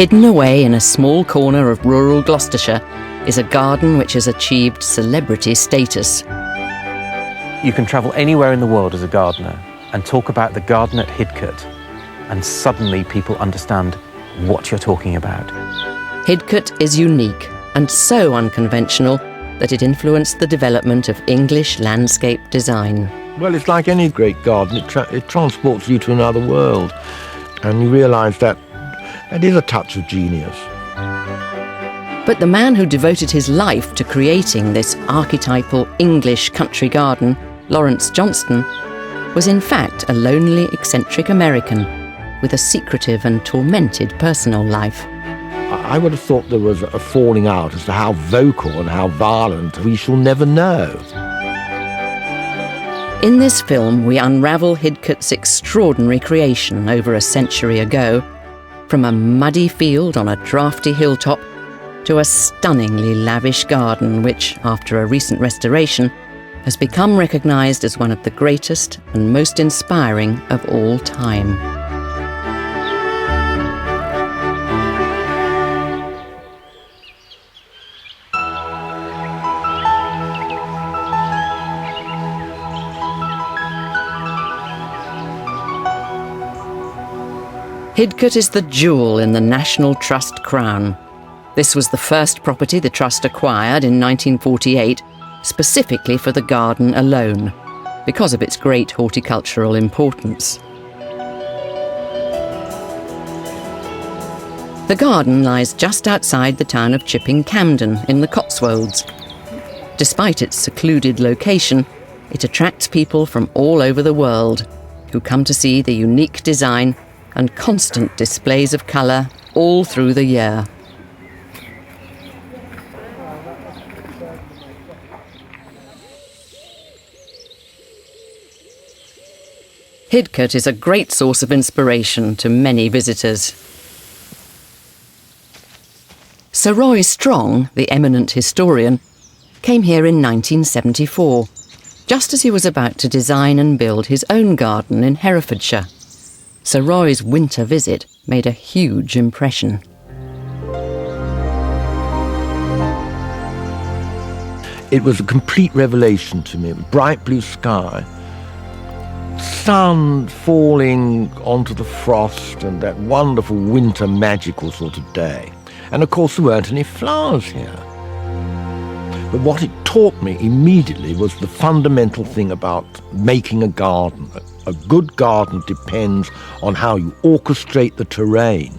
Hidden away in a small corner of rural Gloucestershire is a garden which has achieved celebrity status. You can travel anywhere in the world as a gardener and talk about the garden at Hidcote, and suddenly people understand what you're talking about. Hidcote is unique and so unconventional that it influenced the development of English landscape design. Well, it's like any great garden. It transports you to another world, and you realise that it is a touch of genius. But the man who devoted his life to creating this archetypal English country garden, Lawrence Johnston, was in fact a lonely, eccentric American with a secretive and tormented personal life. I would have thought there was a falling out as to how vocal and how violent we shall never know. In this film, we unravel Hidcote's extraordinary creation over a century ago, from a muddy field on a drafty hilltop to a stunningly lavish garden which, after a recent restoration, has become recognised as one of the greatest and most inspiring of all time. Hidcote is the jewel in the National Trust crown. This was the first property the Trust acquired in 1948, specifically for the garden alone, because of its great horticultural importance. The garden lies just outside the town of Chipping Campden in the Cotswolds. Despite its secluded location, it attracts people from all over the world who come to see the unique design and constant displays of colour all through the year. Hidcote is a great source of inspiration to many visitors. Sir Roy Strong, the eminent historian, came here in 1974, just as he was about to design and build his own garden in Herefordshire. Sir Roy's winter visit made a huge impression. It was a complete revelation to me. Bright blue sky, sun falling onto the frost, and that wonderful winter magical sort of day. And of course there weren't any flowers here. But what it taught me immediately was the fundamental thing about making a garden. A good garden depends on how you orchestrate the terrain.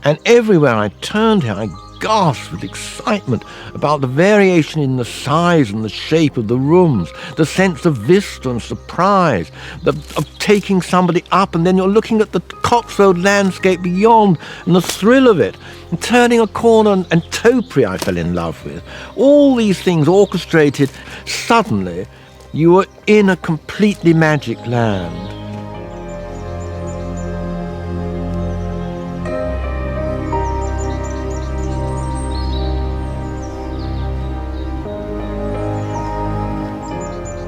And everywhere I turned here, I gasped with excitement about the variation in the size and the shape of the rooms, the sense of vista and surprise, of taking somebody up and then you're looking at the Cotswold landscape beyond, and the thrill of it, and turning a corner, and topiary I fell in love with. All these things orchestrated, suddenly you were in a completely magic land.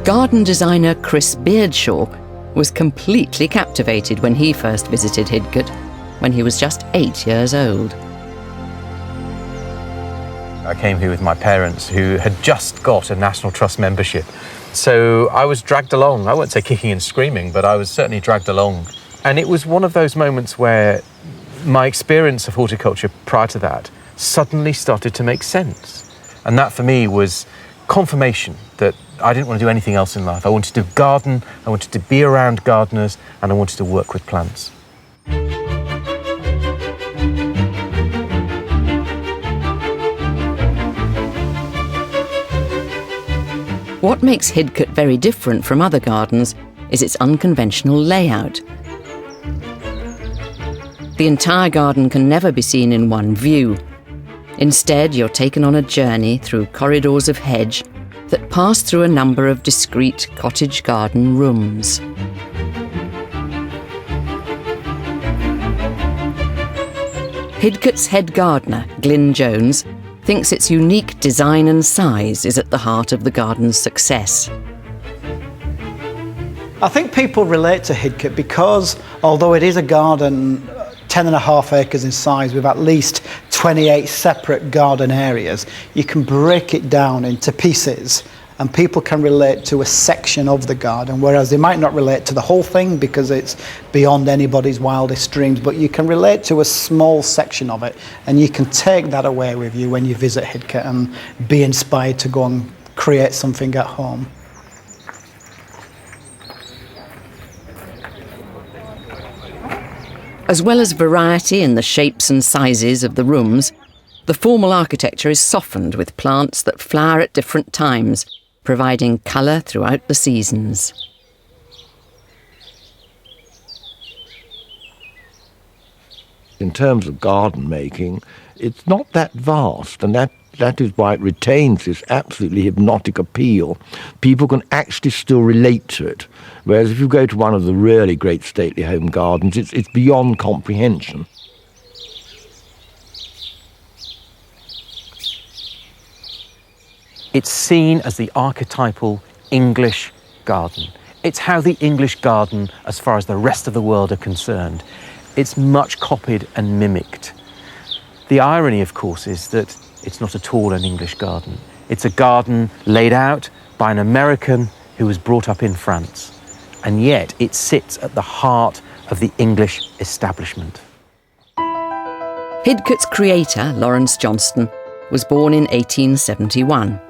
Garden designer Chris Beardshaw was completely captivated when he first visited Hidcote, when he was just 8 years old. I came here with my parents, who had just got a National Trust membership. So I was dragged along. I won't say kicking and screaming, but I was certainly dragged along. And it was one of those moments where my experience of horticulture prior to that suddenly started to make sense. And that for me was confirmation that I didn't want to do anything else in life. I wanted to garden, I wanted to be around gardeners, and I wanted to work with plants. What makes Hidcote very different from other gardens is its unconventional layout. The entire garden can never be seen in one view. Instead, you're taken on a journey through corridors of hedge that pass through a number of discrete cottage garden rooms. Hidcote's head gardener, Glyn Jones, thinks its unique design and size is at the heart of the garden's success. I think people relate to Hidcote because, although it is a garden 10.5 acres in size with at least 28 separate garden areas. You can break it down into pieces and people can relate to a section of the garden, whereas they might not relate to the whole thing because it's beyond anybody's wildest dreams, but you can relate to a small section of it, and you can take that away with you when you visit Hidcote and be inspired to go and create something at home. As well as variety in the shapes and sizes of the rooms, the formal architecture is softened with plants that flower at different times, providing colour throughout the seasons. In terms of garden making, it's not that vast, and that is why it retains this absolutely hypnotic appeal. People can actually still relate to it, whereas if you go to one of the really great stately home gardens, it's beyond comprehension. It's seen as the archetypal English garden. It's how the English garden, as far as the rest of the world are concerned, it's much copied and mimicked. The irony, of course, is that it's not at all an English garden. It's a garden laid out by an American who was brought up in France, and yet it sits at the heart of the English establishment. Hidcote's creator, Lawrence Johnston, was born in 1871.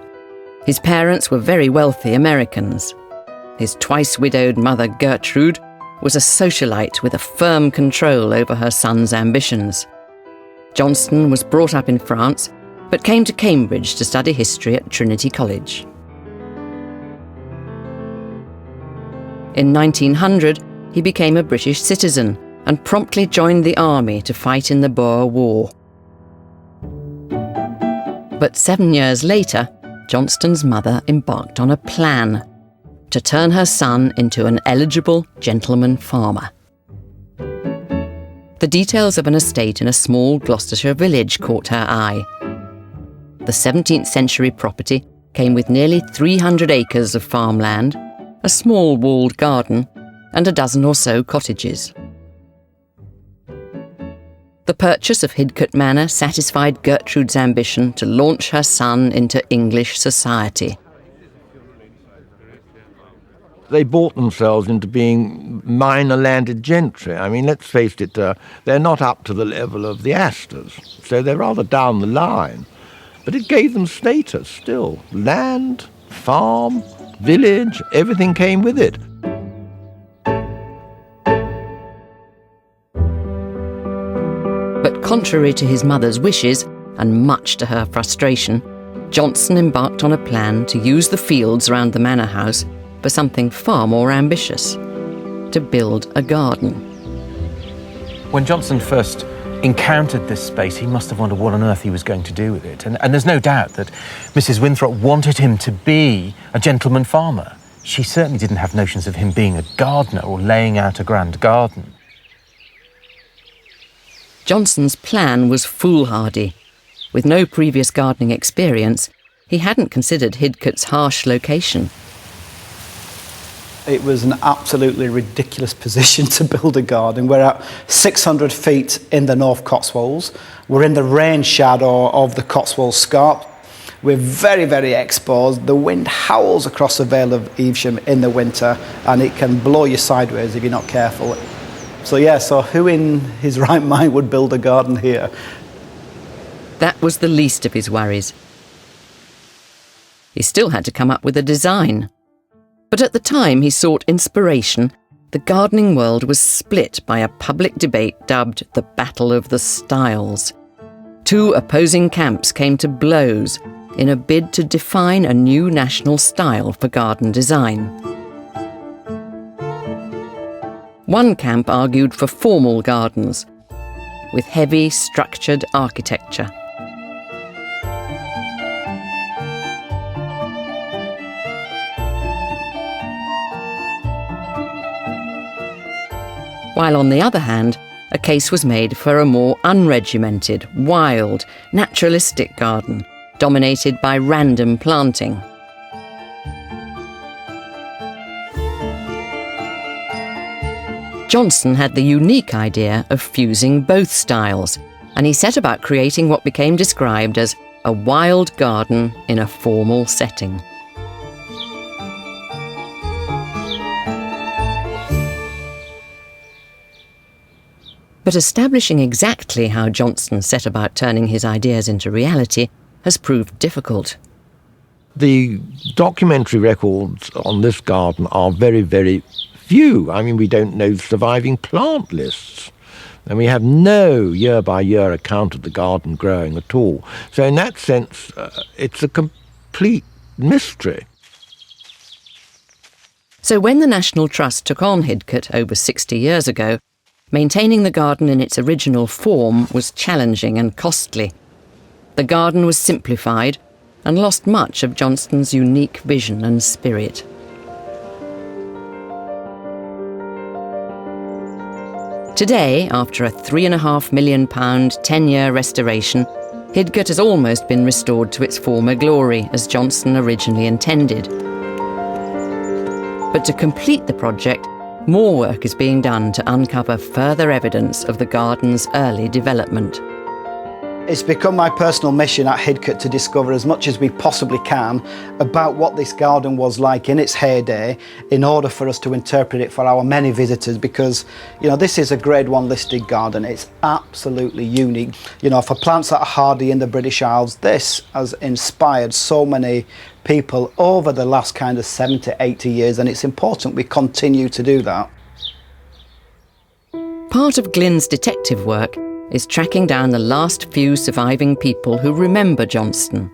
His parents were very wealthy Americans. His twice-widowed mother, Gertrude, was a socialite with a firm control over her son's ambitions. Johnston was brought up in France, but came to Cambridge to study history at Trinity College. In 1900, he became a British citizen and promptly joined the army to fight in the Boer War. But 7 years later, Johnston's mother embarked on a plan to turn her son into an eligible gentleman farmer. The details of an estate in a small Gloucestershire village caught her eye. The 17th century property came with nearly 300 acres of farmland, a small walled garden, and a dozen or so cottages. The purchase of Hidcote Manor satisfied Gertrude's ambition to launch her son into English society. They bought themselves into being minor landed gentry. I mean, let's face it, they're not up to the level of the Astors, so they're rather down the line. But it gave them status still. Land, farm, village, everything came with it. But contrary to his mother's wishes, and much to her frustration, Johnston embarked on a plan to use the fields around the manor house for something far more ambitious: to build a garden. When Johnston first encountered this space, he must have wondered what on earth he was going to do with it. And there's no doubt that Mrs. Winthrop wanted him to be a gentleman farmer. She certainly didn't have notions of him being a gardener or laying out a grand garden. Johnston's plan was foolhardy. With no previous gardening experience, he hadn't considered Hidcote's harsh location. It was an absolutely ridiculous position to build a garden. We're at 600 feet in the North Cotswolds. We're in the rain shadow of the Cotswold Scarp. We're very, very exposed. The wind howls across the Vale of Evesham in the winter, and it can blow you sideways if you're not careful. So who in his right mind would build a garden here? That was the least of his worries. He still had to come up with a design. But at the time he sought inspiration, the gardening world was split by a public debate dubbed the Battle of the Styles. Two opposing camps came to blows in a bid to define a new national style for garden design. One camp argued for formal gardens, with heavy, structured architecture. While on the other hand, a case was made for a more unregimented, wild, naturalistic garden, dominated by random planting. Johnston had the unique idea of fusing both styles, and he set about creating what became described as a wild garden in a formal setting. But establishing exactly how Johnston set about turning his ideas into reality has proved difficult. The documentary records on this garden are very, very few. I mean, we don't know surviving plant lists. And we have no year-by-year account of the garden growing at all. So in that sense, it's a complete mystery. So when the National Trust took on Hidcote over 60 years ago, maintaining the garden in its original form was challenging and costly. The garden was simplified and lost much of Johnston's unique vision and spirit. Today, after a £3.5 million 10-year restoration, Hidcote has almost been restored to its former glory, as Johnston originally intended. But to complete the project, more work is being done to uncover further evidence of the garden's early development. It's become my personal mission at Hidcote to discover as much as we possibly can about what this garden was like in its heyday in order for us to interpret it for our many visitors, because, you know, this is a Grade 1 listed garden. It's absolutely unique. You know, for plants that are hardy in the British Isles, this has inspired so many people over the last kind of 70, 80 years, and it's important we continue to do that. Part of Glyn's detective work is tracking down the last few surviving people who remember Johnston,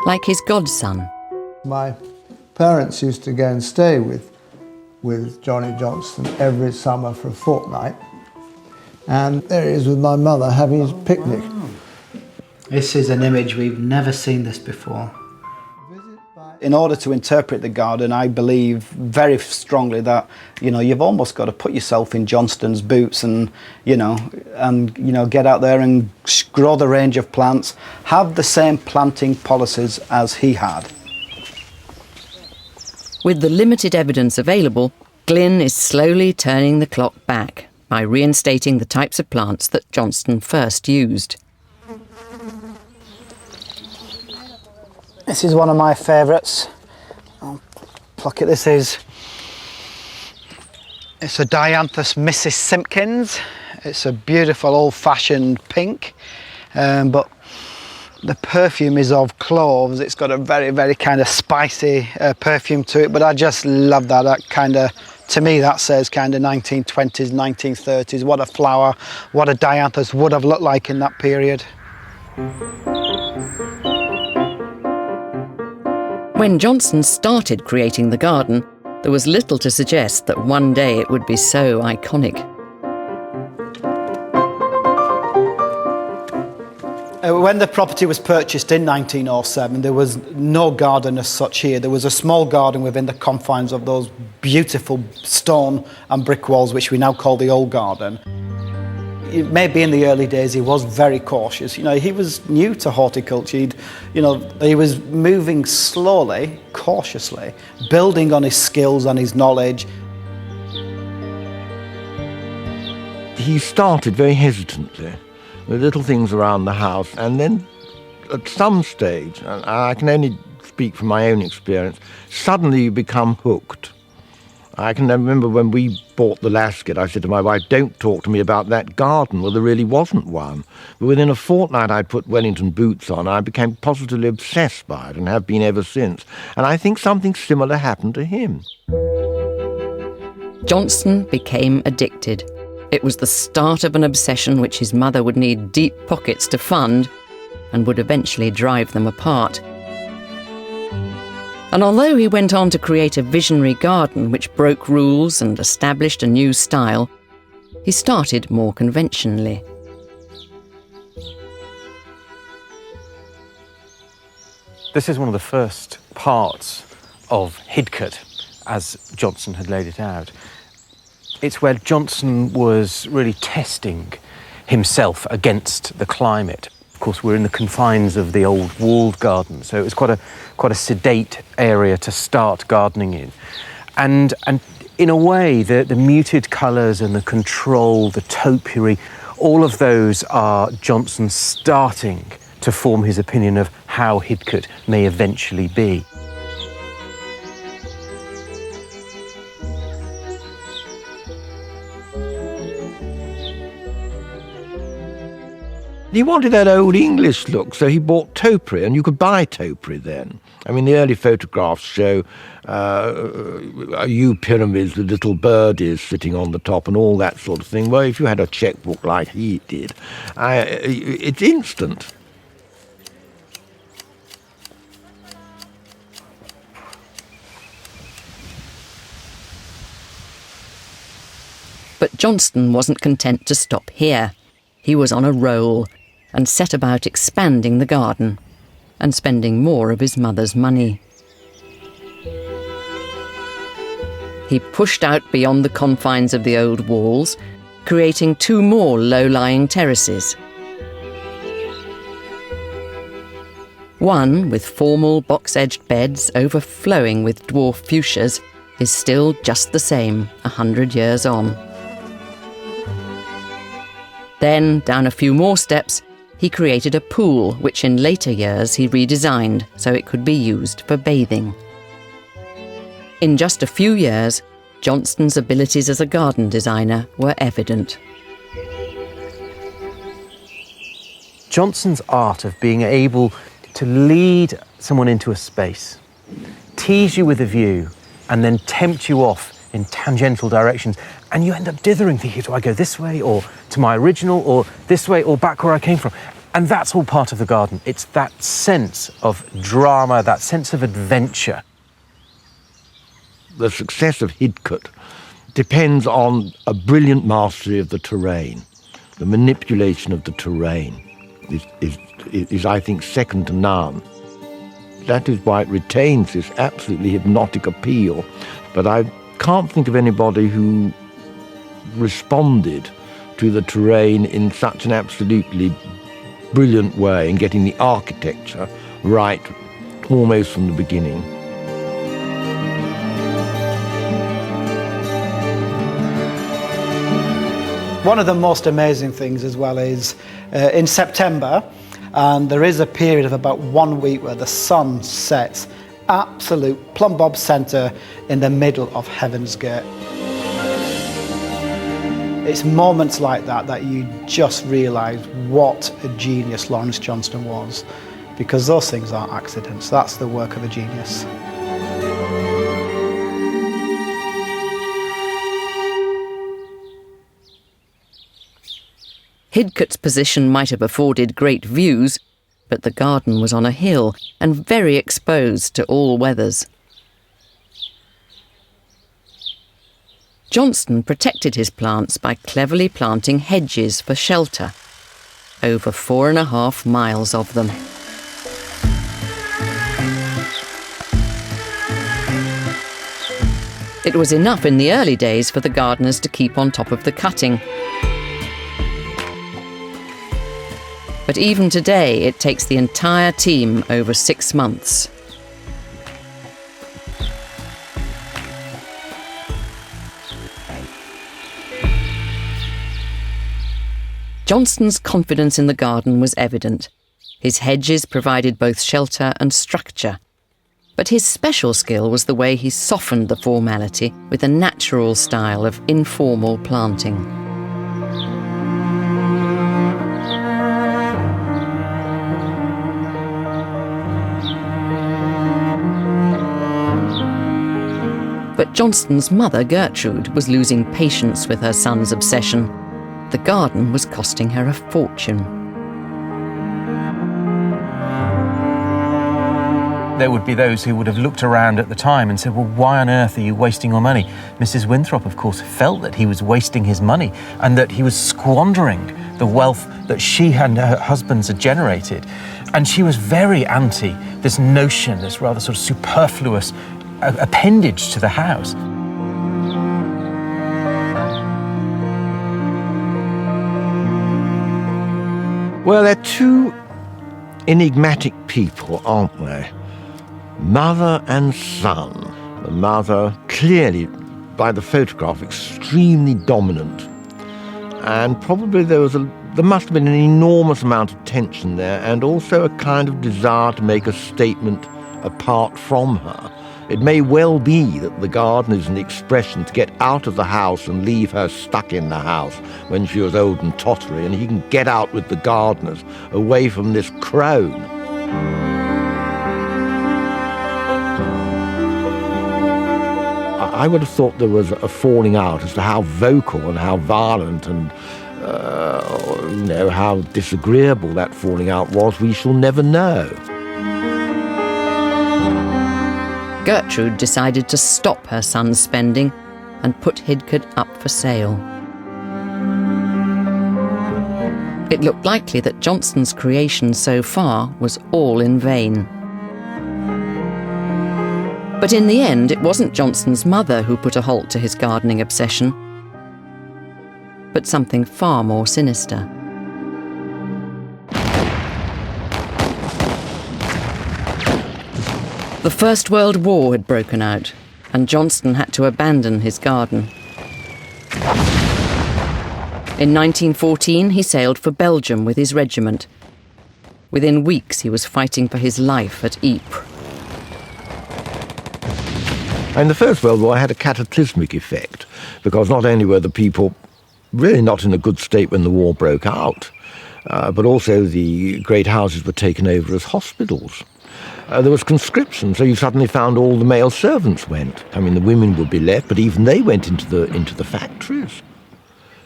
like his godson. My parents used to go and stay with Johnny Johnston every summer for a fortnight, and there he is with my mother having his picnic. This is an image we've never seen this before. In order to interpret the garden, I believe very strongly that, you know, you've almost got to put yourself in Johnston's boots and get out there and grow the range of plants, have the same planting policies as he had. With the limited evidence available, Glyn is slowly turning the clock back by reinstating the types of plants that Johnston first used. This is one of my favourites. I'll pluck it. It's a Dianthus Mrs. Simpkins. It's a beautiful old-fashioned pink, but the perfume is of cloves. It's got a very, very kind of spicy perfume to it, but I just love that. That kind of, to me, that says kind of 1920s, 1930s. What a flower, what a Dianthus would have looked like in that period. When Johnston started creating the garden, there was little to suggest that one day it would be so iconic. When the property was purchased in 1907, there was no garden as such here. There was a small garden within the confines of those beautiful stone and brick walls, which we now call the Old Garden. Maybe in the early days he was very cautious. You know, he was new to horticulture. He was moving slowly, cautiously, building on his skills and his knowledge. He started very hesitantly with little things around the house, and then at some stage, and I can only speak from my own experience, suddenly you become hooked. I can remember when we bought the Lasket, I said to my wife, don't talk to me about that garden. Well, there really wasn't one. But within a fortnight I'd put Wellington boots on. I became positively obsessed by it and have been ever since. And I think something similar happened to him. Johnston became addicted. It was the start of an obsession which his mother would need deep pockets to fund and would eventually drive them apart. And although he went on to create a visionary garden which broke rules and established a new style, he started more conventionally. This is one of the first parts of Hidcote, as Johnston had laid it out. It's where Johnston was really testing himself against the climate. Of course, we're in the confines of the old walled garden, so it was quite a sedate area to start gardening in. And In a way, the muted colours and the control, the topiary, all of those are Johnston starting to form his opinion of how Hidcote may eventually be. He wanted that old English look, so he bought topiary, and you could buy topiary then. I mean, the early photographs show yew pyramids with little birdies sitting on the top and all that sort of thing. Well, if you had a checkbook like he did, it's instant. But Johnston wasn't content to stop here. He was on a roll and set about expanding the garden and spending more of his mother's money. He pushed out beyond the confines of the old walls, creating 2 more low-lying terraces. One, with formal box-edged beds overflowing with dwarf fuchsias, is still just the same 100 years on. Then, down a few more steps, he created a pool, which in later years he redesigned so it could be used for bathing. In just a few years, Johnston's abilities as a garden designer were evident. Johnston's art of being able to lead someone into a space, tease you with a view, and then tempt you off in tangential directions, and you end up dithering, thinking, do I go this way, or to my original, or this way, or back where I came from? And that's all part of the garden. It's that sense of drama, that sense of adventure. The success of Hidcote depends on a brilliant mastery of the terrain. The manipulation of the terrain is, I think, second to none. That is why it retains this absolutely hypnotic appeal. But I can't think of anybody who responded to the terrain in such an absolutely brilliant way in getting the architecture right almost from the beginning. One of the most amazing things as well is in September, and there is a period of about 1 week where the sun sets absolute plumb bob centre in the middle of Heaven's Gate. It's moments like that that you just realise what a genius Lawrence Johnston was, because those things aren't accidents. That's the work of a genius. Hidcote's position might have afforded great views, but the garden was on a hill and very exposed to all weathers. Johnston protected his plants by cleverly planting hedges for shelter, over 4.5 miles of them. It was enough in the early days for the gardeners to keep on top of the cutting. But even today, it takes the entire team over 6 months. Johnston's confidence in the garden was evident. His hedges provided both shelter and structure. But his special skill was the way he softened the formality with a natural style of informal planting. But Johnston's mother, Gertrude, was losing patience with her son's obsession. The garden was costing her a fortune. There would be those who would have looked around at the time and said, well, why on earth are you wasting your money? Mrs. Winthrop, of course, felt that he was wasting his money and that he was squandering the wealth that she and her husbands had generated. And she was very anti this notion, this rather sort of superfluous appendage to the house. Well, they're two enigmatic people, aren't they? Mother and son. The mother clearly by the photograph, extremely dominant. And probably there must have been an enormous amount of tension there, and also a kind of desire to make a statement apart from her. It may well be that the garden is an expression to get out of the house and leave her stuck in the house when she was old and tottery, and he can get out with the gardeners away from this crone. I would have thought there was a falling out as to how vocal and how violent and how disagreeable that falling out was. We shall never know. Gertrude decided to stop her son's spending and put Hidcote up for sale. It looked likely that Johnston's creation so far was all in vain. But in the end, it wasn't Johnston's mother who put a halt to his gardening obsession, but something far more sinister. The First World War had broken out, and Johnston had to abandon his garden. In 1914, he sailed for Belgium with his regiment. Within weeks, he was fighting for his life at Ypres. And the First World War had a cataclysmic effect, because not only were the people really not in a good state when the war broke out, but also the great houses were taken over as hospitals. There was conscription, so you suddenly found all the male servants went. I mean, the women would be left, but even they went into the factories.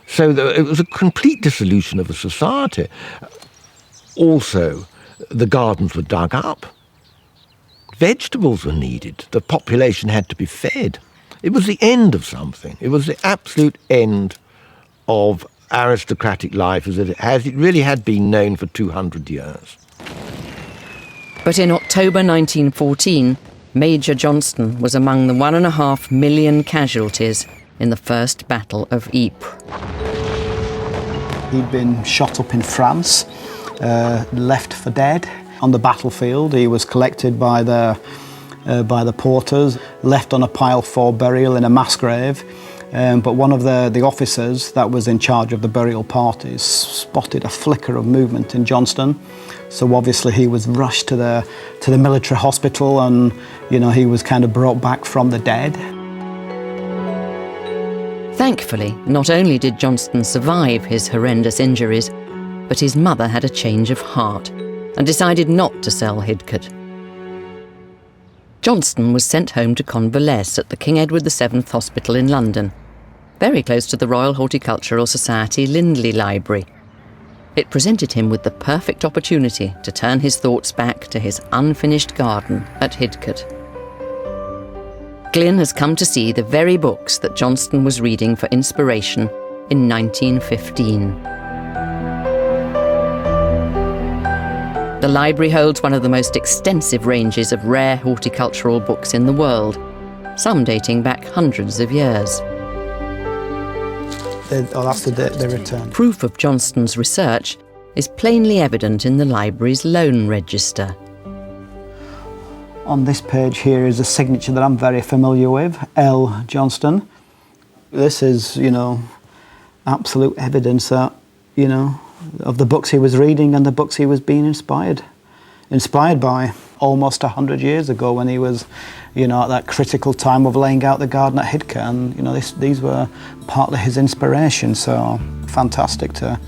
So it was a complete dissolution of a society. Also, the gardens were dug up. Vegetables were needed. The population had to be fed. It was the end of something. It was the absolute end of aristocratic life as it really had been known for 200 years. But in October 1914, Major Johnston was among the 1.5 million casualties in the First Battle of Ypres. He'd been shot up in France, left for dead. On the battlefield, he was collected by the porters, left on a pile for burial in a mass grave. But one of the officers that was in charge of the burial parties spotted a flicker of movement in Johnston. So obviously he was rushed to the military hospital, and he was kind of brought back from the dead. Thankfully, not only did Johnston survive his horrendous injuries, but his mother had a change of heart and decided not to sell Hidcote. Johnston was sent home to convalesce at the King Edward VII Hospital in London, very close to the Royal Horticultural Society Lindley Library. It presented him with the perfect opportunity to turn his thoughts back to his unfinished garden at Hidcote. Glyn has come to see the very books that Johnston was reading for inspiration in 1915. The library holds one of the most extensive ranges of rare horticultural books in the world, some dating back hundreds of years. That's the date they returned. Proof of Johnston's research is plainly evident in the library's loan register. On this page here is a signature that I'm very familiar with, L. Johnston. This is, absolute evidence that, of the books he was reading and the books he was being inspired by almost 100 years ago, when he was, at that critical time of laying out the garden at Hidcote, and these were part of his inspiration. So fantastic to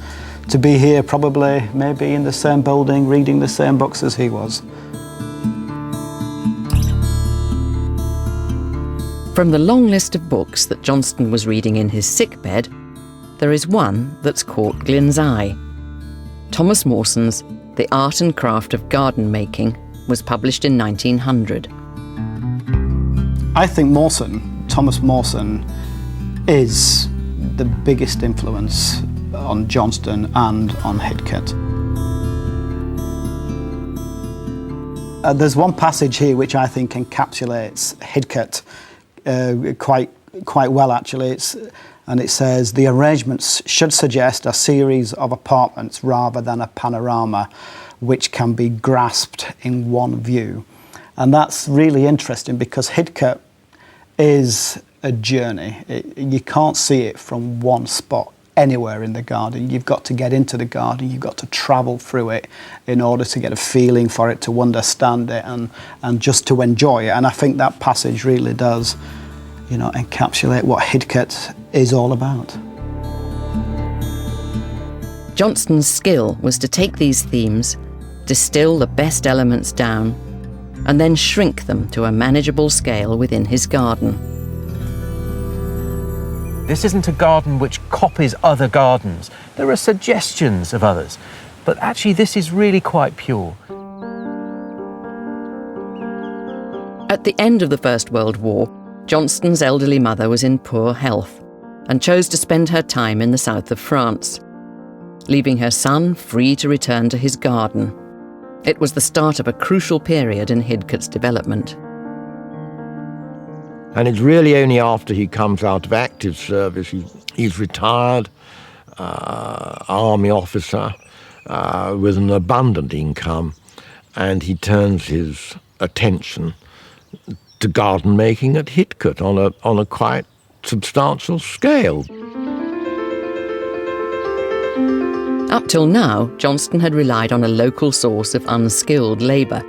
be here, probably maybe in the same building, reading the same books as he was. From the long list of books that Johnston was reading in his sickbed, there is one that's caught Glyn's eye. Thomas Mawson's The Art and Craft of Garden Making was published in 1900. I think Thomas Mawson, is the biggest influence on Johnston and on Hidcote. There's one passage here which I think encapsulates Hidcote quite well, actually. And it says, the arrangements should suggest a series of apartments rather than a panorama which can be grasped in one view. And that's really interesting, because Hidcote is a journey. You can't see it from one spot anywhere in the garden. You've got to get into the garden, you've got to travel through it in order to get a feeling for it, to understand it, and just to enjoy it. And I think that passage really does, encapsulate what Hidcote is all about. Johnston's skill was to take these themes, distill the best elements down, and then shrink them to a manageable scale within his garden. This isn't a garden which copies other gardens. There are suggestions of others, but actually this is really quite pure. At the end of the First World War, Johnston's elderly mother was in poor health and chose to spend her time in the south of France, leaving her son free to return to his garden. It was the start of a crucial period in Hidcote's development. And it's really only after he comes out of active service, he's retired, army officer, with an abundant income, and he turns his attention to garden making at Hidcote on a quite substantial scale. Up till now, Johnston had relied on a local source of unskilled labour.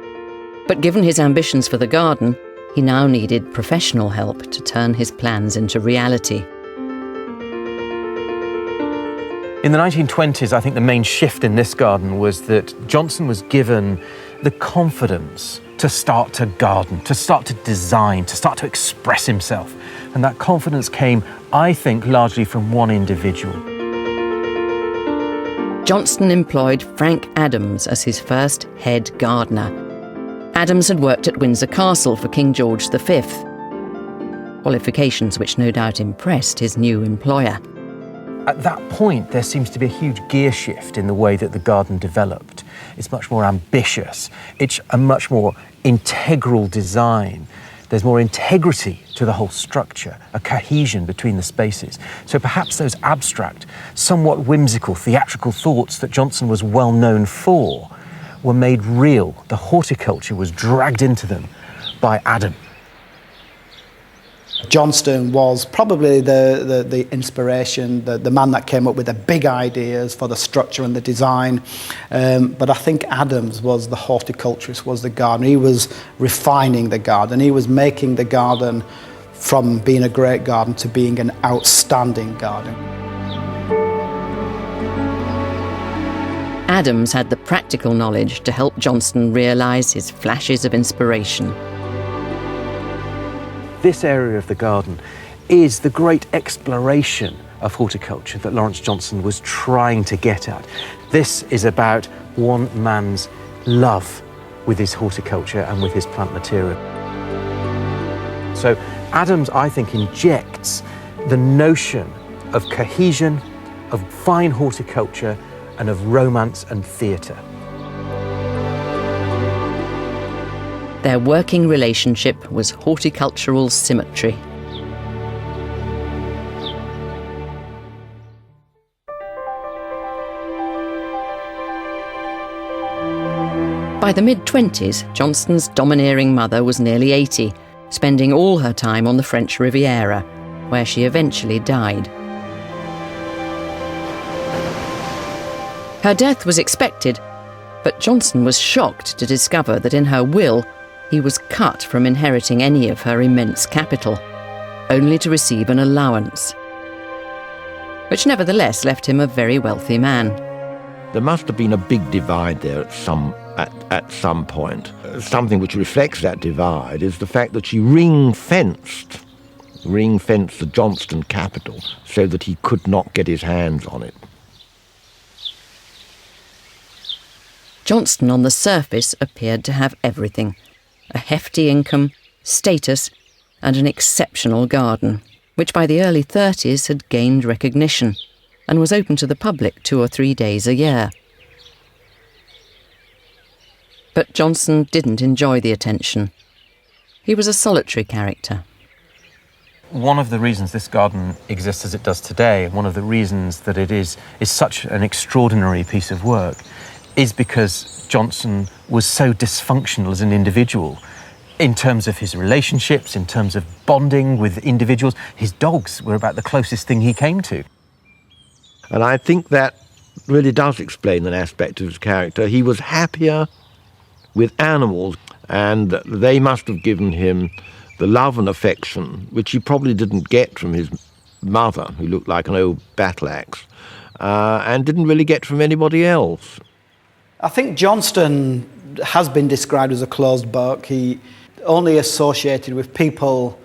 But given his ambitions for the garden, he now needed professional help to turn his plans into reality. In the 1920s, I think the main shift in this garden was that Johnston was given the confidence to start to garden, to start to design, to start to express himself. And that confidence came, I think, largely from one individual. Johnston employed Frank Adams as his first head gardener. Adams had worked at Windsor Castle for King George V, qualifications which no doubt impressed his new employer. At that point, there seems to be a huge gear shift in the way that the garden developed. It's much more ambitious. It's a much more integral design. There's more integrity to the whole structure, a cohesion between the spaces. So perhaps those abstract, somewhat whimsical, theatrical thoughts that Johnston was well known for were made real. The horticulture was dragged into them by Adam. Johnston was probably the inspiration, the man that came up with the big ideas for the structure and the design. But I think Adams was the horticulturist, was the gardener. He was refining the garden. He was making the garden from being a great garden to being an outstanding garden. Adams had the practical knowledge to help Johnston realise his flashes of inspiration. This area of the garden is the great exploration of horticulture that Lawrence Johnston was trying to get at. This is about one man's love with his horticulture and with his plant material. So Adams, I think, injects the notion of cohesion, of fine horticulture, and of romance and theatre. Their working relationship was horticultural symmetry. By the mid-20s, Johnston's domineering mother was nearly 80, spending all her time on the French Riviera, where she eventually died. Her death was expected, but Johnston was shocked to discover that in her will, he was cut from inheriting any of her immense capital, only to receive an allowance, which nevertheless left him a very wealthy man. There must have been a big divide there at some point. Something which reflects that divide is the fact that she ring-fenced the Johnston capital so that he could not get his hands on it. Johnston on the surface appeared to have everything: a hefty income, status, and an exceptional garden, which by the early 30s had gained recognition and was open to the public 2 or 3 days a year. But Johnston didn't enjoy the attention. He was a solitary character. One of the reasons this garden exists as it does today, and one of the reasons that it is such an extraordinary piece of work, is because Johnston was so dysfunctional as an individual. in terms of his relationships, in terms of bonding with individuals. His dogs were about the closest thing he came to. And I think that really does explain an aspect of his character. He was happier with animals, and they must have given him the love and affection which he probably didn't get from his mother, who looked like an old battle axe, and didn't really get from anybody else. I think Johnston has been described as a closed book. He only associated with people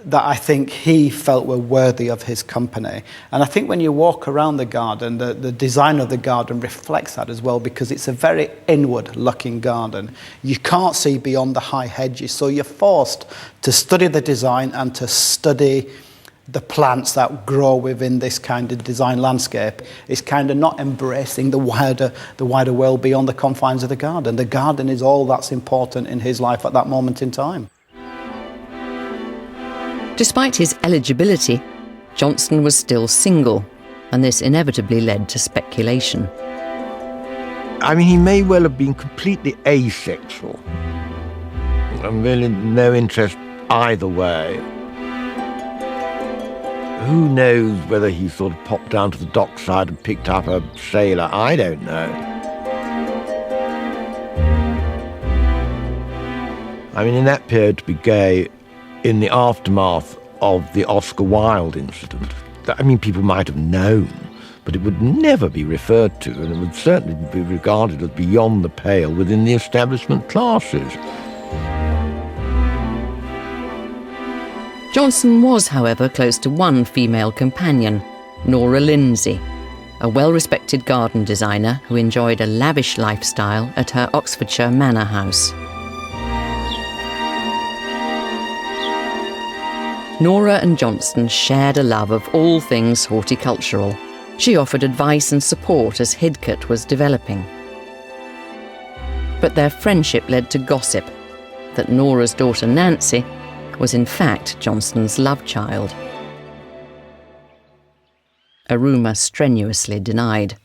that I think he felt were worthy of his company. And I think when you walk around the garden, the design of the garden reflects that as well, because it's a very inward-looking garden. You can't see beyond the high hedges, so you're forced to study the design and to study the plants that grow within this kind of design landscape. It's kind of not embracing the wider world beyond the confines of the garden. The garden is all that's important in his life at that moment in time. Despite his eligibility, Johnston was still single, and this inevitably led to speculation. I mean, he may well have been completely asexual, and really no interest either way. Who knows whether he sort of popped down to the dockside and picked up a sailor? I don't know. I mean, in that period, to be gay, in the aftermath of the Oscar Wilde incident, I mean, people might have known, but it would never be referred to, and it would certainly be regarded as beyond the pale within the establishment classes. Johnston was, however, close to one female companion, Nora Lindsay, a well-respected garden designer who enjoyed a lavish lifestyle at her Oxfordshire manor house. Nora and Johnston shared a love of all things horticultural. She offered advice and support as Hidcote was developing. But their friendship led to gossip that Nora's daughter Nancy was in fact Johnston's love child. A rumour strenuously denied.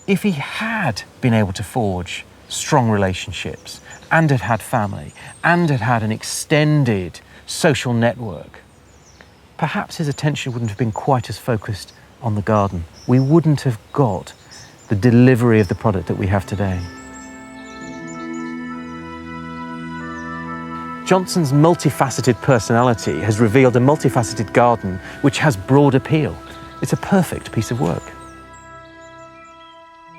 If he had been able to forge strong relationships and had had family and had had an extended social network, perhaps his attention wouldn't have been quite as focused on the garden. We wouldn't have got the delivery of the product that we have today. Johnston's multifaceted personality has revealed a multifaceted garden which has broad appeal. It's a perfect piece of work.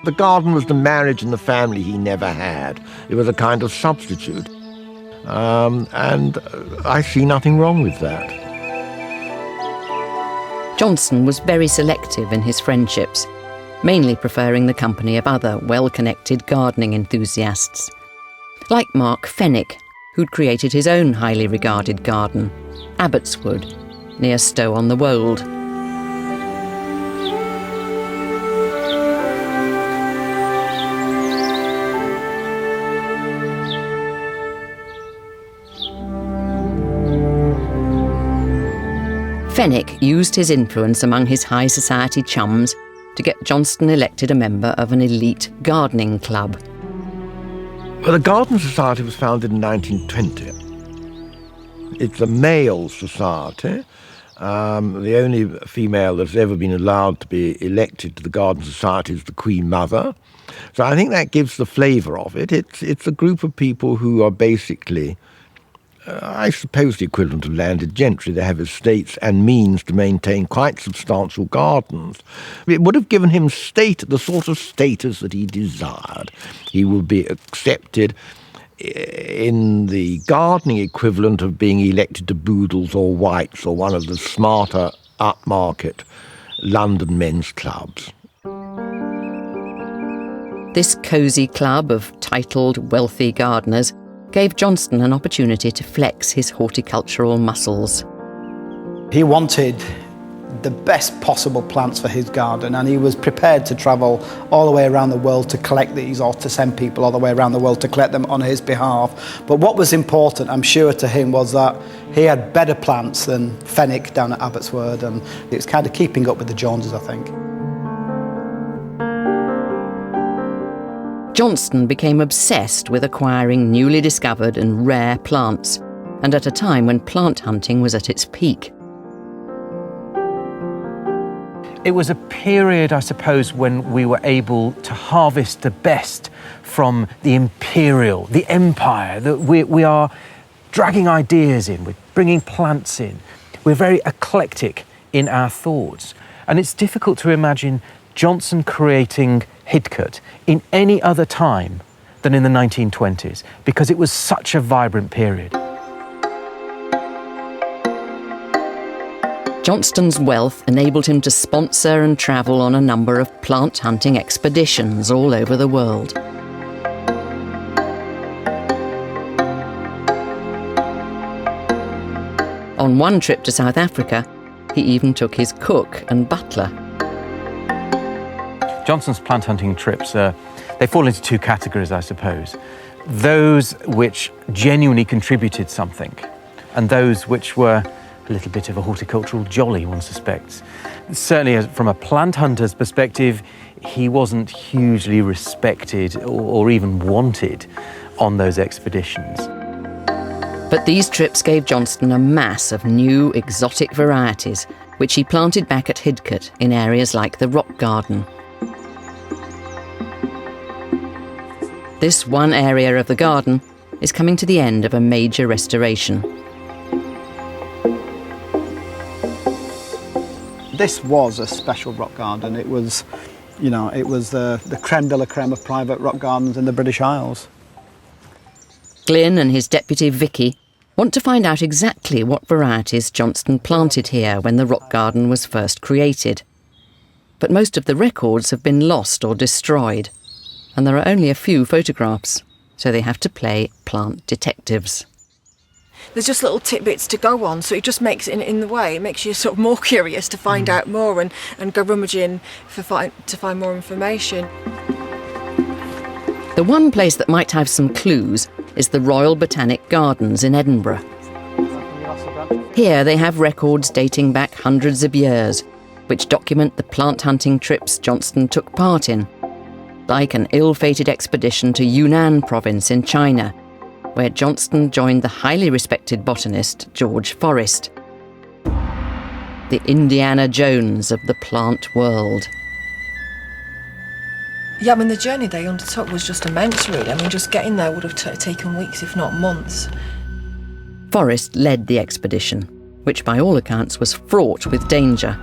The garden was the marriage and the family he never had. It was a kind of substitute. And I see nothing wrong with that. Johnston was very selective in his friendships, mainly preferring the company of other well-connected gardening enthusiasts, like Mark Fenwick, who'd created his own highly regarded garden, Abbotswood, near Stow-on-the-Wold. Fenwick used his influence among his high society chums to get Johnston elected a member of an elite gardening club. Well, the Garden Society was founded in 1920. It's a male society. The only female that's ever been allowed to be elected to the Garden Society is the Queen Mother. So I think that gives the flavour of it. It's a group of people who are basically, I suppose, the equivalent of landed gentry. They have estates and means to maintain quite substantial gardens. It would have given him the sort of status that he desired. He would be accepted in the gardening equivalent of being elected to Boodles or Whites or one of the smarter upmarket London men's clubs. This cosy club of titled, wealthy gardeners gave Johnston an opportunity to flex his horticultural muscles. He wanted the best possible plants for his garden, and he was prepared to travel all the way around the world to collect these, or to send people all the way around the world to collect them on his behalf. But what was important, I'm sure, to him was that he had better plants than Fenwick down at Abbotswood, and it was kind of keeping up with the Joneses, I think. Johnston became obsessed with acquiring newly discovered and rare plants, and at a time when plant hunting was at its peak. It was a period, I suppose, when we were able to harvest the best from the imperial, the empire, that we are dragging ideas in, we're bringing plants in. We're very eclectic in our thoughts. And it's difficult to imagine Johnston creating Hidcote in any other time than in the 1920s, because it was such a vibrant period. Johnston's wealth enabled him to sponsor and travel on a number of plant hunting expeditions all over the world. On one trip to South Africa, he even took his cook and butler. Johnston's plant hunting trips, they fall into two categories, I suppose. Those which genuinely contributed something, and those which were a little bit of a horticultural jolly, one suspects. Certainly, from a plant hunter's perspective, he wasn't hugely respected or even wanted on those expeditions. But these trips gave Johnston a mass of new exotic varieties, which he planted back at Hidcote in areas like the Rock Garden. This one area of the garden is coming to the end of a major restoration. This was a special rock garden. It was, the creme de la creme of private rock gardens in the British Isles. Glyn and his deputy Vicky want to find out exactly what varieties Johnston planted here when the rock garden was first created. But most of the records have been lost or destroyed, and there are only a few photographs, so they have to play plant detectives. There's just little tidbits to go on, so it just makes it, in the way, it makes you sort of more curious to find out more and go rummaging to find more information. The one place that might have some clues is the Royal Botanic Gardens in Edinburgh. Here they have records dating back hundreds of years, which document the plant hunting trips Johnston took part in, like an ill-fated expedition to Yunnan province in China, where Johnston joined the highly respected botanist George Forrest, the Indiana Jones of the plant world. Yeah, I mean, the journey they undertook was just immense, really. I mean, just getting there would have taken weeks, if not months. Forrest led the expedition, which by all accounts was fraught with danger,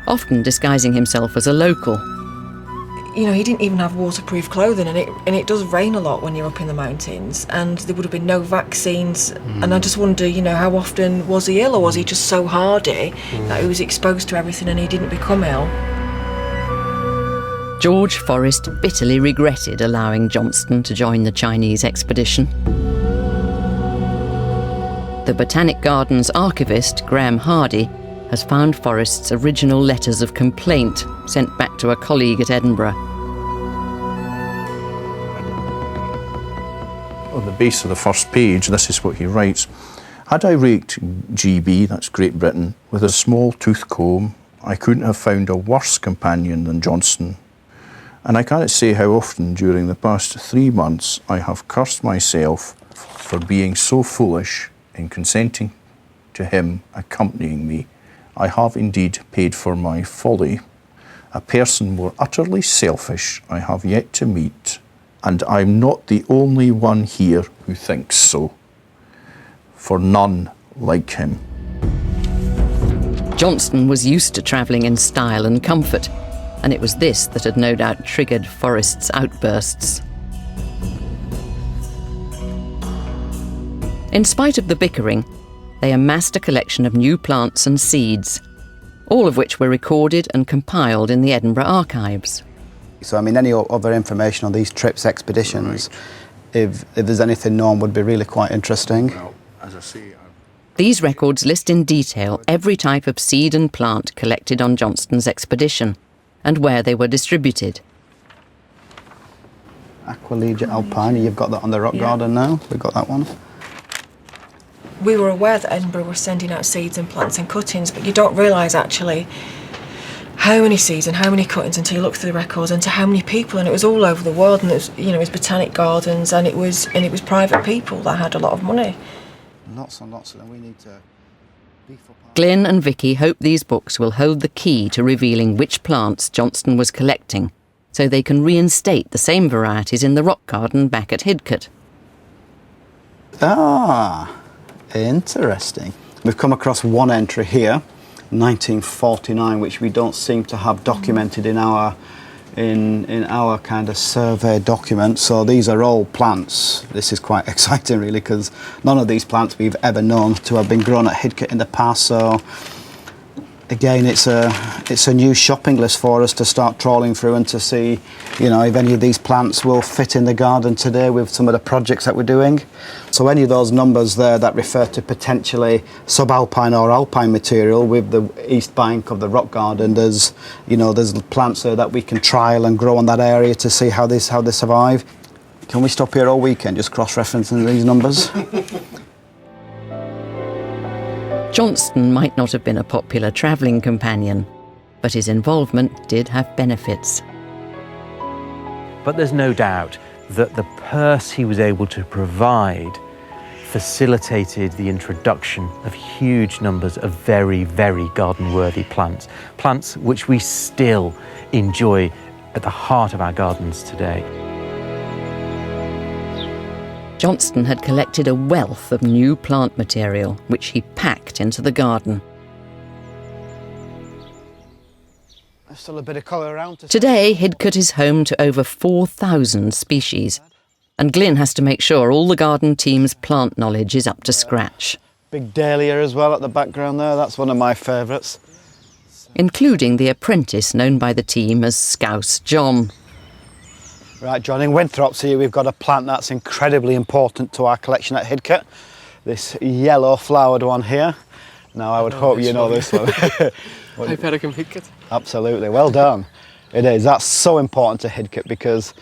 often disguising himself as a local. He didn't even have waterproof clothing, and it does rain a lot when you're up in the mountains, and there would have been no vaccines. And I just wonder, how often was he ill, or was he just so hardy that he was exposed to everything and he didn't become ill? George Forrest bitterly regretted allowing Johnston to join the Chinese expedition. The Botanic Gardens archivist, Graham Hardy, has found Forrest's original letters of complaint sent back to a colleague at Edinburgh. On the base of the first page, this is what he writes. Had I raked GB, that's Great Britain, with a small tooth comb, I couldn't have found a worse companion than Johnston. And I cannot say how often during the past 3 months I have cursed myself for being so foolish in consenting to him accompanying me. I have indeed paid for my folly. A person more utterly selfish I have yet to meet, and I'm not the only one here who thinks so, for none like him. Johnston was used to travelling in style and comfort, and it was this that had no doubt triggered Forrest's outbursts. In spite of the bickering, they amassed a collection of new plants and seeds, all of which were recorded and compiled in the Edinburgh archives. So, any other information on these trips, expeditions, if there's anything known, would be really quite interesting. Well, as I say, These records list in detail every type of seed and plant collected on Johnston's expedition, and where they were distributed. Aquilegia alpina, you've got that on the rock garden now. We've got that one. We were aware that Edinburgh were sending out seeds and plants and cuttings, but you don't realise actually how many seeds and how many cuttings until you look through the records and to how many people, and it was all over the world, and it was, you know, it was botanic gardens, and it was private people that had a lot of money. Lots and lots of them. We need to beef up. Glyn and Vicky hope these books will hold the key to revealing which plants Johnston was collecting, so they can reinstate the same varieties in the rock garden back at Hidcote. Ah, interesting. We've come across one entry here, 1949, which we don't seem to have documented in our kind of survey document. So these are all plants. This is quite exciting, really, because none of these plants we've ever known to have been grown at Hidcote in the past. So again, it's a new shopping list for us to start trawling through and to see, you know, if any of these plants will fit in the garden today with some of the projects that we're doing. So any of those numbers there that refer to potentially subalpine or alpine material with the east bank of the rock garden, there's plants there that we can trial and grow on that area to see how they survive. Can we stop here all weekend just cross-referencing these numbers? Johnston might not have been a popular travelling companion, but his involvement did have benefits. But there's no doubt that the purse he was able to provide facilitated the introduction of huge numbers of very, very garden-worthy plants. Plants which we still enjoy at the heart of our gardens today. Johnston had collected a wealth of new plant material, which he packed into the garden. There's still a bit of colour around. Today, Hidcote is home to over 4,000 species, and Glyn has to make sure all the garden team's plant knowledge is up to scratch. Big dahlia as well at the background there, that's one of my favourites. Including the apprentice known by the team as Scouse John. Right, John, in Winthrops here we've got a plant that's incredibly important to our collection at Hidcote. This yellow flowered one here. Now I would hope you know this one. Hypericum Hidcote. Absolutely, well done. It is, that's so important to Hidcote because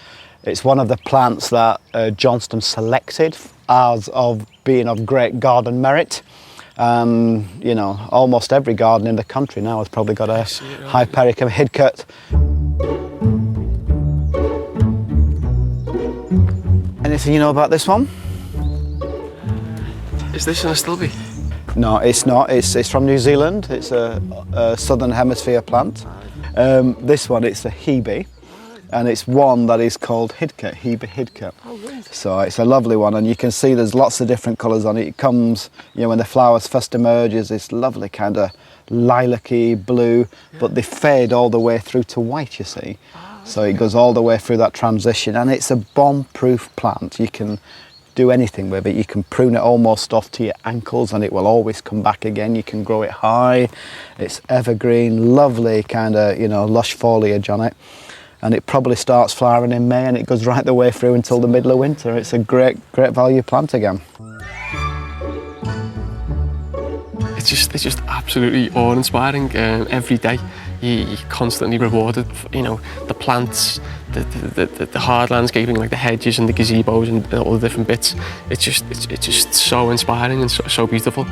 it's one of the plants that Johnston selected as of being of great garden merit. You know, almost every garden in the country now has probably got a Hypericum Hidcote. Anything you know about this one? Is this an astilbe? No, it's not. It's from New Zealand. It's a southern hemisphere plant. This one, it's a hebe, and it's one that is called Hidcote, Hebe Hidcote. Oh, really? So it's a lovely one, and you can see there's lots of different colours on it. It comes, you know, when the flowers first emerges, it's lovely kind of lilac-y blue, but they fade all the way through to white, you see. So it goes all the way through that transition, and it's a bomb-proof plant. You can do anything with it. You can prune it almost off to your ankles and it will always come back again. You can grow it high. It's evergreen, lovely kind of, you know, lush foliage on it. And it probably starts flowering in May and it goes right the way through until the middle of winter. It's a great value plant again. It's just absolutely awe-inspiring. Every day you're constantly rewarded. You know, the plants, the hard landscaping, like the hedges and the gazebos and all the different bits. It's just so inspiring and so beautiful.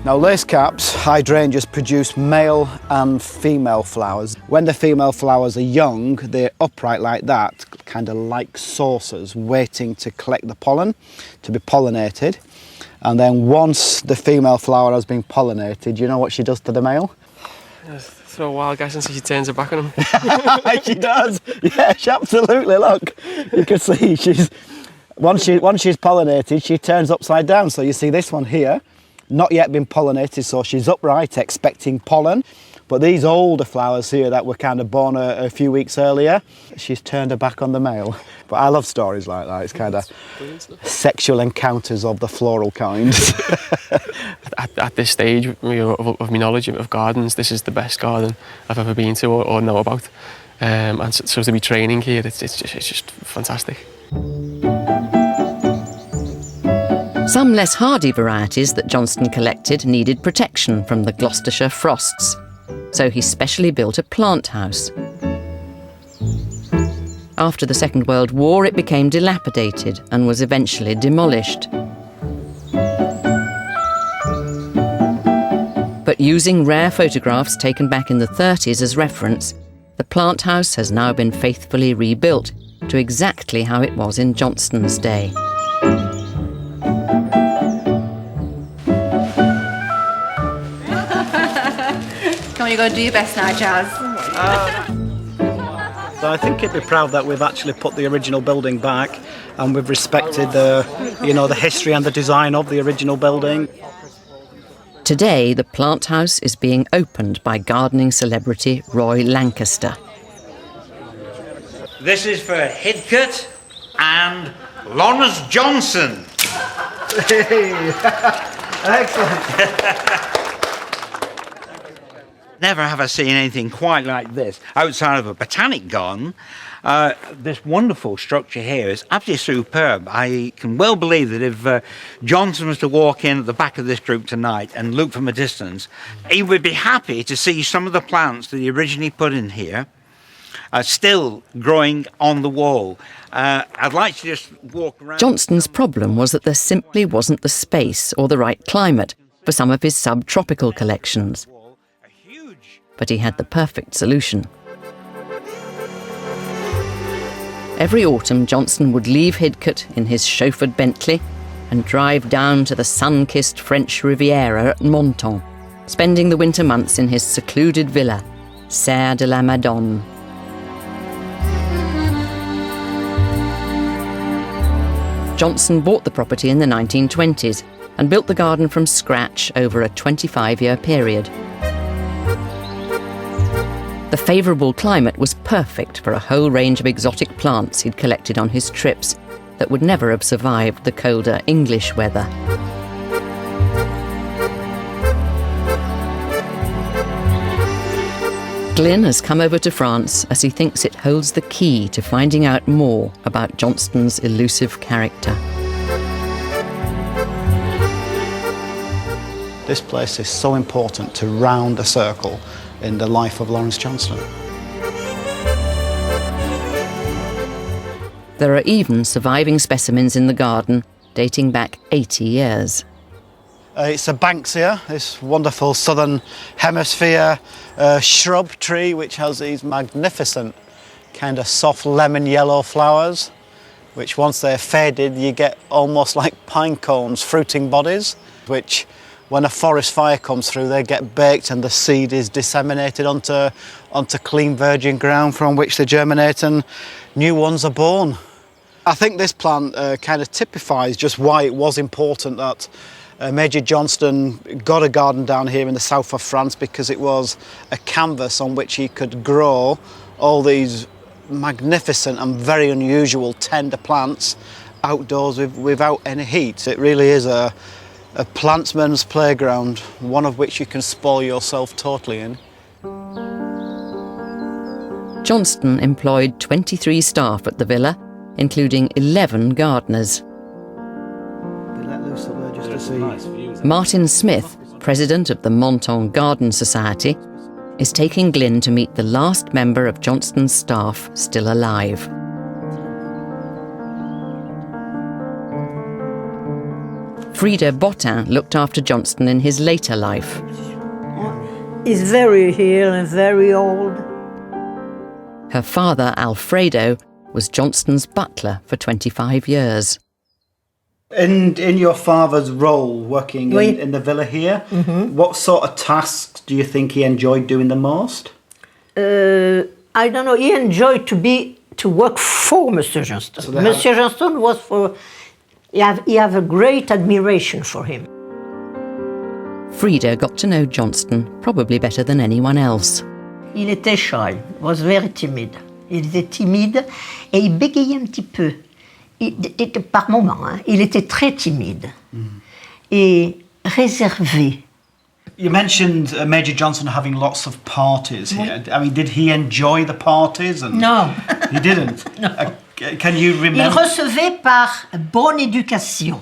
Now, lace caps, hydrangeas produce male and female flowers. When the female flowers are young, they're upright like that, kind of like saucers, waiting to collect the pollen, to be pollinated. And then once the female flower has been pollinated, you know what she does to the male? Throw a wild guess and see she turns her back on him. She does. Yeah, absolutely. Look, you can see once she's pollinated, she turns upside down. So you see this one here, not yet been pollinated, so she's upright, expecting pollen. But these older flowers here that were kind of born a few weeks earlier, she's turned her back on the male. But I love stories like that. It's kind of sexual encounters of the floral kind. At this stage of my knowledge of gardens, this is the best garden I've ever been to or know about. And so to be training here, it's just fantastic. Some less hardy varieties that Johnston collected needed protection from the Gloucestershire frosts, so he specially built a plant house. After the Second World War, it became dilapidated and was eventually demolished. But using rare photographs taken back in the 30s as reference, the plant house has now been faithfully rebuilt to exactly how it was in Johnston's day. Come on, you got to do your best now, Jazz. So I think he'd be proud that we've actually put the original building back and we've respected the history and the design of the original building. Today, the plant house is being opened by gardening celebrity Roy Lancaster. This is for Hidcote and Lawrence Johnston. Excellent. Never have I seen anything quite like this outside of a botanic garden. This wonderful structure here is absolutely superb. I can well believe that if Johnson was to walk in at the back of this group tonight and look from a distance, he would be happy to see some of the plants that he originally put in here still growing on the wall. I'd like to just walk around. Johnston's problem was that there simply wasn't the space or the right climate for some of his subtropical collections. But he had the perfect solution. Every autumn, Johnston would leave Hidcote in his chauffeured Bentley and drive down to the sun-kissed French Riviera at Menton, spending the winter months in his secluded villa, Serre de la Madone. Johnston bought the property in the 1920s and built the garden from scratch over a 25-year period. The favourable climate was perfect for a whole range of exotic plants he'd collected on his trips that would never have survived the colder English weather. Glyn has come over to France as he thinks it holds the key to finding out more about Johnston's elusive character. This place is so important to round a circle in the life of Lawrence Johnston. There are even surviving specimens in the garden dating back 80 years. It's a Banksia, this wonderful southern hemisphere shrub tree which has these magnificent kind of soft lemon yellow flowers, which once they're faded you get almost like pine cones, fruiting bodies, which when a forest fire comes through, they get baked and the seed is disseminated onto clean virgin ground from which they germinate and new ones are born. I think this plant kind of typifies just why it was important that Major Johnston got a garden down here in the south of France, because it was a canvas on which he could grow all these magnificent and very unusual tender plants outdoors without any heat. It really is a plantsman's playground, one of which you can spoil yourself totally in. Johnston employed 23 staff at the villa, including 11 gardeners. Martin Smith, president of the Menton Garden Society, is taking Glyn to meet the last member of Johnston's staff still alive. Frida Bottin looked after Johnston in his later life. He's very ill and very old. Her father, Alfredo, was Johnston's butler for 25 years. In your father's role working in the villa here, what sort of tasks do you think he enjoyed doing the most? I don't know, he enjoyed to work for Mr. Johnston. So Mr. Johnston was for... He have a great admiration for him. Frida got to know Johnston probably better than anyone else. Il était shy, was very timid. Il était timide et il bégayait un petit peu. Par moments, hein, il était très timide et réservé. You mentioned Major Johnston having lots of parties here. I mean, did he enjoy the parties? No. He didn't? No. Can you remember? Il recevait par bonne éducation.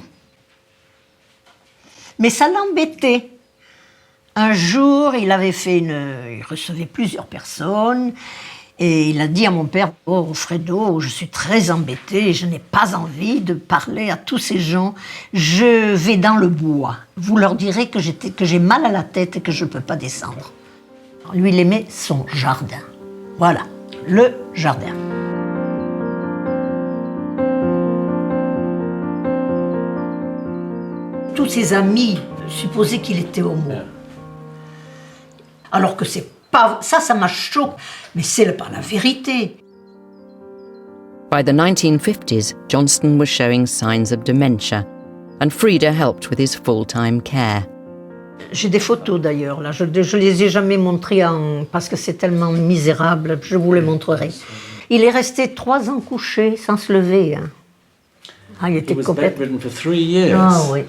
Mais ça l'embêtait. Un jour, il recevait plusieurs personnes. Et il a dit à mon père, « Oh, Fredo, je suis très embêté, je n'ai pas envie de parler à tous ces gens. Je vais dans le bois. Vous leur direz que j'ai mal à la tête et que je ne peux pas descendre. » Lui, il aimait son jardin. Voilà, le jardin. Tous ses amis supposaient qu'il était homo. Alors que c'est pas... Ça m'a choqué. Mais c'est pas la vérité. By the 1950s, Johnston was showing signs of dementia, and Frida helped with his full-time care. J'ai des photos d'ailleurs, là. Je les ai jamais montrées parce que c'est tellement misérable, je vous les montrerai. Il est resté 3 ans couché, sans se lever. Hein. Ah, il était complètement... Ah oui.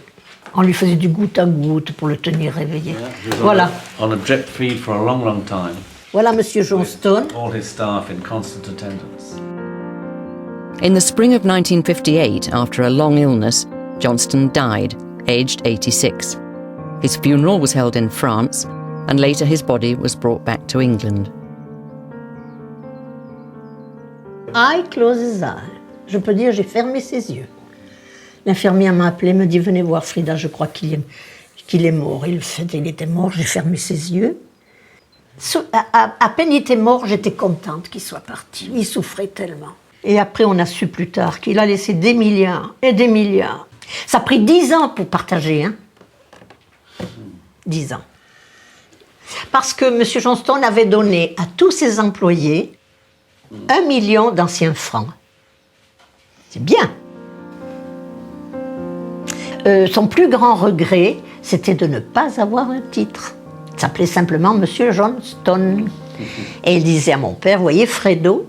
On lui faisait du goutte à goutte pour le tenir réveillé. Voilà. On a drip feed for a long, long time. Voilà Monsieur Johnston. All his staff in constant attendance. In the spring of 1958, after a long illness, Johnston died, aged 86. His funeral was held in France, and later his body was brought back to England. I closed his eyes. Je peux dire, j'ai fermé ses yeux. L'infirmière m'a appelé, me dit, venez voir Frida, je crois qu'il est mort. Il était mort, j'ai fermé ses yeux. À peine il était mort, j'étais contente qu'il soit parti. Il souffrait tellement. Et après, on a su plus tard qu'il a laissé des milliards et des milliards. Ça a pris 10 ans pour partager, hein. 10 ans. Parce que M. Johnston avait donné à tous ses employés 1 million d'anciens francs. C'est bien. Son plus grand regret, c'était de ne pas avoir un titre. Il s'appelait simplement M. Johnston. Et il disait à mon père, voyez, Fredo,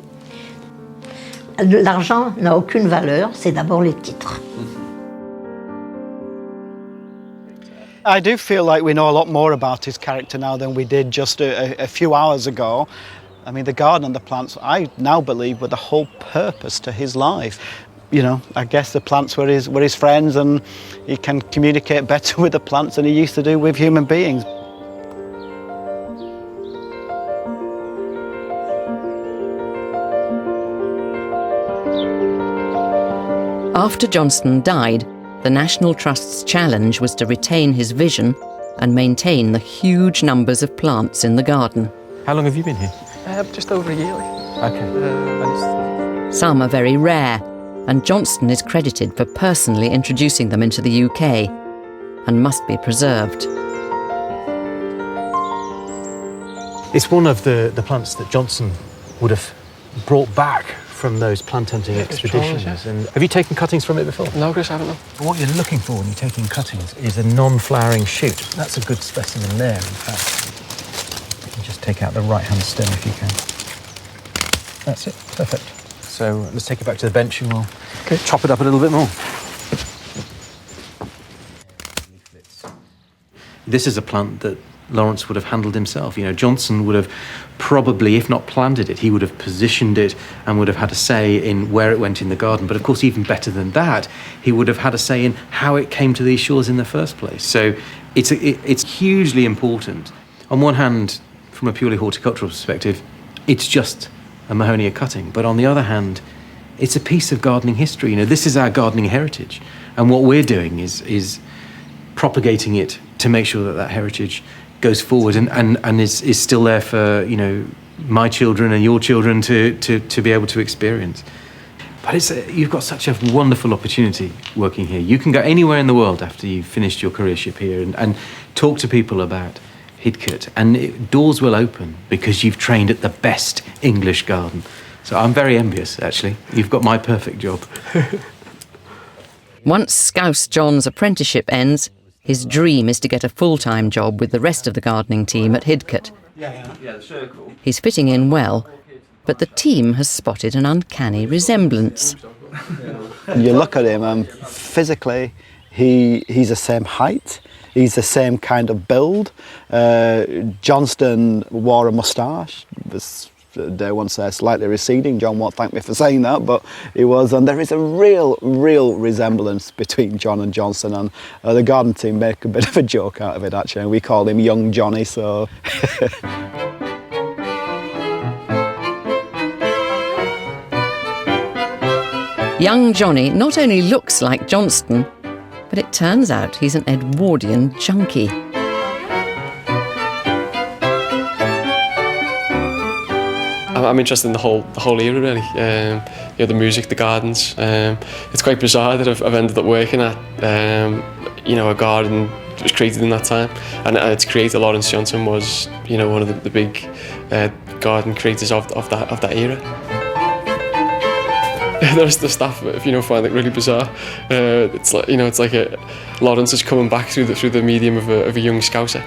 l'argent n'a aucune valeur, c'est d'abord les titres. I do feel like we know a lot more about his character now than we did just a few hours ago. I mean, the garden and the plants, I now believe, were the whole purpose to his life. You know, I guess the plants were his friends, and he can communicate better with the plants than he used to do with human beings. After Johnston died, the National Trust's challenge was to retain his vision and maintain the huge numbers of plants in the garden. How long have you been here? Just over a year. Okay. Some are very rare, and Johnston is credited for personally introducing them into the UK and must be preserved. It's one of the plants that Johnston would have brought back from those plant hunting expeditions. And have you taken cuttings from it before? No, Chris, I haven't. What you're looking for when you're taking cuttings is a non-flowering shoot. That's a good specimen there, in fact. You can just take out the right-hand stem if you can. That's it, perfect. So let's take it back to the bench and we'll chop it up a little bit more. This is a plant that Lawrence would have handled himself. You know, Johnston would have probably, if not planted it, he would have positioned it and would have had a say in where it went in the garden. But of course, even better than that, he would have had a say in how it came to these shores in the first place. So it's hugely important. On one hand, from a purely horticultural perspective, it's just a Mahonia cutting. But on the other hand, it's a piece of gardening history. You know, this is our gardening heritage. And what we're doing is propagating it to make sure that that heritage goes forward and is still there for, you know, my children and your children to be able to experience. But you've got such a wonderful opportunity working here. You can go anywhere in the world after you've finished your careership here and talk to people about Hidcote, and doors will open because you've trained at the best English garden. So I'm very envious, actually. You've got my perfect job. Once Scouse John's apprenticeship ends, his dream is to get a full-time job with the rest of the gardening team at Hidcote. The circle. He's fitting in well, but the team has spotted an uncanny resemblance. You look at him and physically he's the same height, he's the same kind of build. Johnston wore a moustache, dare one say slightly receding. John won't thank me for saying that, but he was, and there is a real resemblance between John and Johnston, and the garden team make a bit of a joke out of it actually, and we call him Young Johnny, so... Young Johnny not only looks like Johnston, but it turns out he's an Edwardian junkie. I'm interested in the whole era, really. You know, the music, the gardens. It's quite bizarre that I've ended up working at you know, a garden that was created in that time, and its creator Lawrence Johnston was, you know, one of the big garden creators of that era. There's the staff, if you know, find it really bizarre. It's like, you know, it's like Lawrence is coming back through the medium of a young Scouser.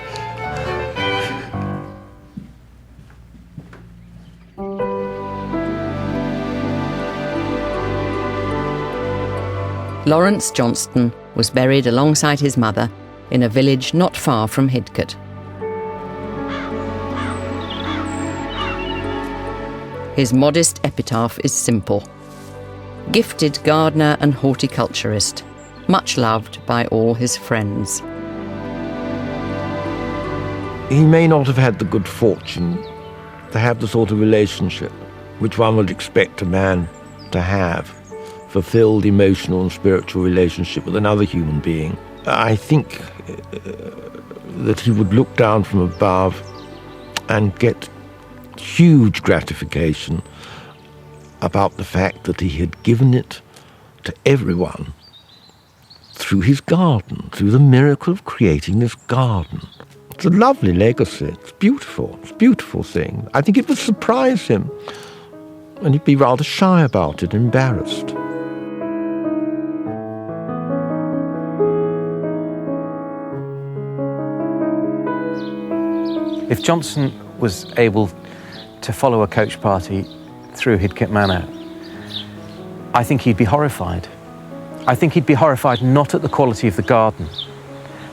Lawrence Johnston was buried alongside his mother in a village not far from Hidcote. His modest epitaph is simple. Gifted gardener and horticulturist, much loved by all his friends. He may not have had the good fortune to have the sort of relationship which one would expect a man to have, fulfilled emotional and spiritual relationship with another human being. I think that he would look down from above and get huge gratification about the fact that he had given it to everyone through his garden, through the miracle of creating this garden. It's a lovely legacy. It's beautiful. It's a beautiful thing. I think it would surprise him, and he'd be rather shy about it, embarrassed. If Johnston was able to follow a coach party through Hidcote Manor, I think he'd be horrified. I think he'd be horrified not at the quality of the garden.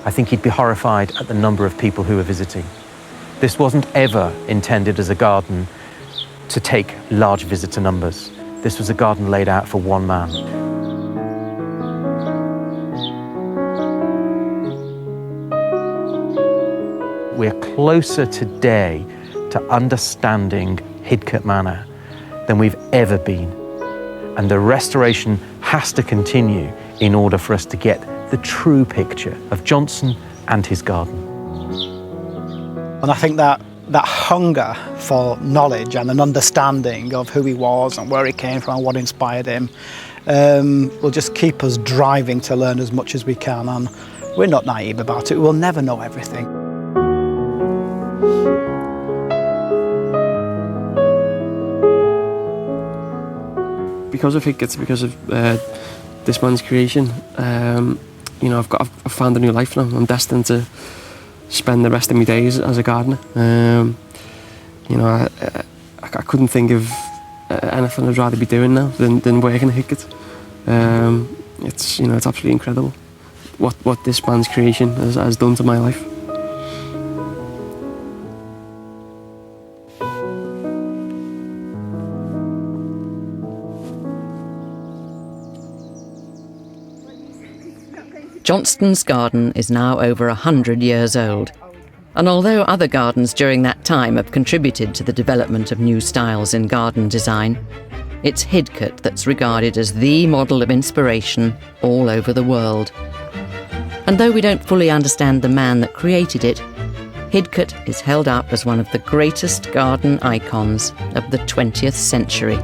I think he'd be horrified at the number of people who were visiting. This wasn't ever intended as a garden to take large visitor numbers. This was a garden laid out for one man. We're closer today to understanding Hidcote Manor than we've ever been. And the restoration has to continue in order for us to get the true picture of Johnston and his garden. And I think that hunger for knowledge and an understanding of who he was and where he came from and what inspired him will just keep us driving to learn as much as we can. And we're not naive about it. We'll never know everything. Because of Hidcote, because of this man's creation, you know, I've found a new life now. I'm destined to spend the rest of my days as a gardener. You know, I couldn't think of anything I'd rather be doing now than working at Hidcote. It's, you know, it's absolutely incredible what this man's creation has done to my life. Johnston's garden is now over 100 years old, and although other gardens during that time have contributed to the development of new styles in garden design, it's Hidcote that's regarded as the model of inspiration all over the world. And though we don't fully understand the man that created it, Hidcote is held up as one of the greatest garden icons of the 20th century.